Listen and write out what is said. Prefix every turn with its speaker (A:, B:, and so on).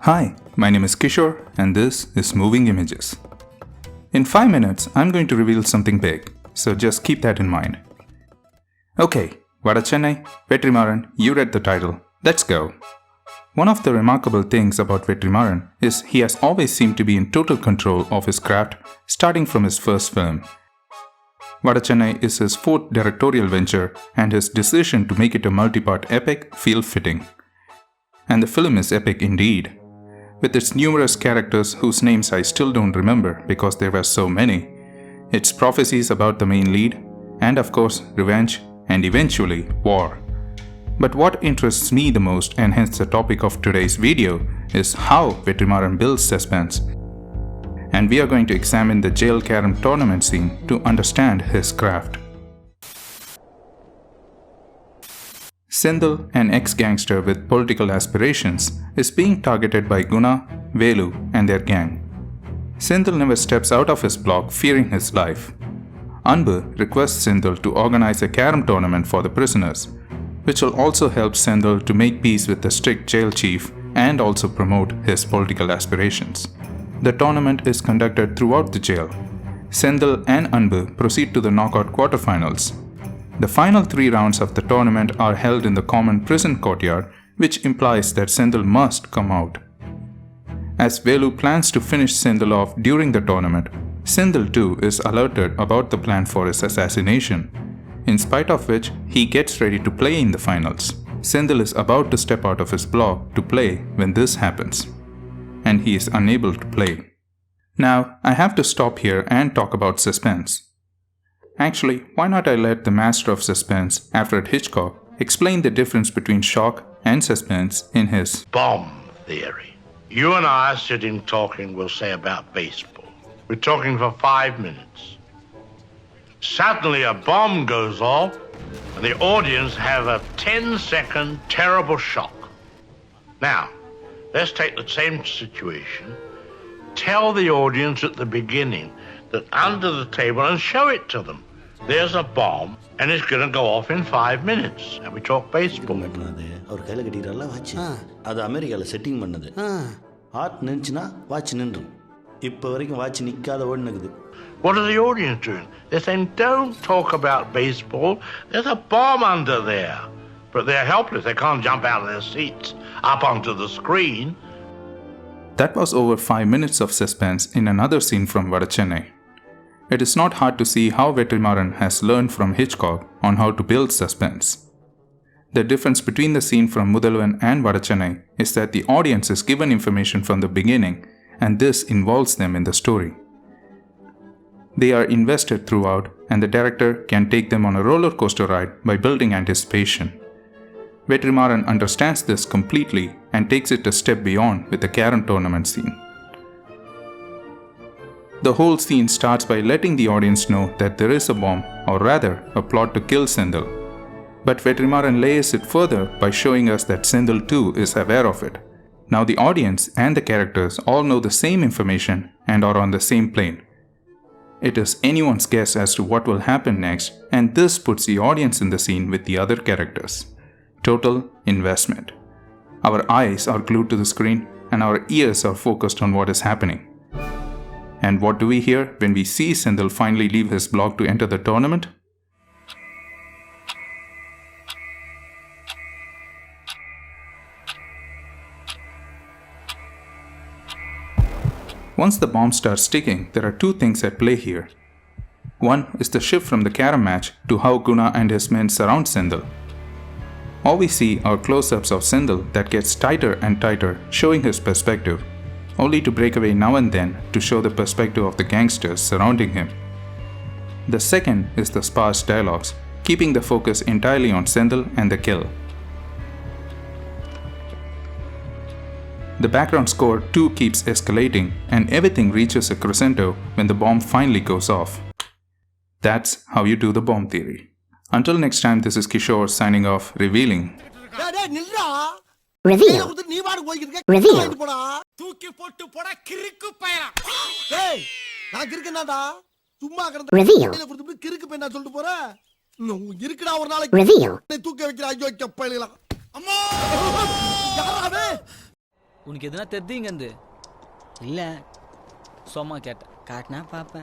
A: Hi, my name is Kishore and this is Moving Images. In 5 minutes, I'm going to reveal something big, so just keep that in mind. Okay, Vadachennai, Vetrimaran, you read the title. Let's go. One of the remarkable things about Vetrimaran is he has always seemed to be in total control of his craft starting from his first film. Vadachennai is his fourth directorial venture and his decision to make it a multi-part epic feel fitting. And the film is epic indeed. With its numerous characters whose names I still don't remember because there were so many, its prophecies about the main lead, and of course revenge and eventually war. But what interests me the most, and hence the topic of today's video, is how Vetrimaran builds suspense. And we are going to examine the jail carom tournament scene to understand his craft. Senthil, an ex-gangster with political aspirations, is being targeted by Guna, Velu and their gang. Senthil never steps out of his block fearing his life. Anbu requests Senthil to organize a carom tournament for the prisoners, which will also help Senthil to make peace with the strict jail chief and also promote his political aspirations. The tournament is conducted throughout the jail. Senthil and Anbu proceed to the knockout quarterfinals. The final 3 rounds of the tournament are held in the common prison courtyard, which implies that Senthil must come out. As Velu plans to finish Senthil off during the tournament, Senthil too is alerted about the plan for his assassination, in spite of which he gets ready to play in the finals. Senthil is about to step out of his block to play when this happens, and he is unable to play. Now, I have to stop here and talk about suspense. Actually, why not I let the master of suspense, Alfred Hitchcock, explain the difference between shock and suspense in his
B: bomb theory. You and I are sitting talking, we'll say, about baseball. We're talking for 5 minutes. Suddenly a bomb goes off and the audience have a 10-second terrible shock. Now, let's take the same situation. Tell the audience at the beginning that under the table and show it to them. There's a bomb and it's going to go off in 5 minutes. And we talk baseball.
C: அது அமெரிக்கால setting பண்ணது. Heart நின்னுச்சுனா watch நின்றும். இப்போ வரைக்கும் watch நிக்காத ஓடுனது.
B: What are the audience doing? They're saying, don't talk about baseball. There's a bomb under there. But they're helpless. They can't jump out of their seats up onto the screen.
A: That was over 5 minutes of suspense in another scene from Vadachennai. It is not hard to see how Vetrimaran has learned from Hitchcock on how to build suspense. The difference between the scene from Mudalvan and Vadachennai is that the audience is given information from the beginning and this involves them in the story. They are invested throughout and the director can take them on a roller coaster ride by building anticipation. Vetrimaran understands this completely and takes it a step beyond with the carom tournament scene. The whole scene starts by letting the audience know that there is a bomb, or rather, a plot to kill Senthil. But Vetrimaran layers it further by showing us that Senthil too is aware of it. Now the audience and the characters all know the same information and are on the same plane. It is anyone's guess as to what will happen next, and this puts the audience in the scene with the other characters. Total investment. Our eyes are glued to the screen and our ears are focused on what is happening. And what do we hear when we see Senthil finally leave his block to enter the tournament? Once the bomb starts ticking, there are 2 things at play here. One is the shift from the carom match to how Guna and his men surround Senthil. All we see are close-ups of Senthil that gets tighter and tighter, showing his perspective, only to break away now and then to show the perspective of the gangsters surrounding him. The second is the sparse dialogues, keeping the focus entirely on Senthil and the kill. The background score too keeps escalating and everything reaches a crescendo when the bomb finally goes off. That's how you do the bomb theory. Until next time, this is Kishore signing off, revealing.
D: Reveal. Reveal. Reveal. Reveal. உனக்கு எதுனா தெரியுங்கந்து
E: இல்லை
D: சும்மா கேட்டேன்.
E: காட்டினா பார்ப்பேன்.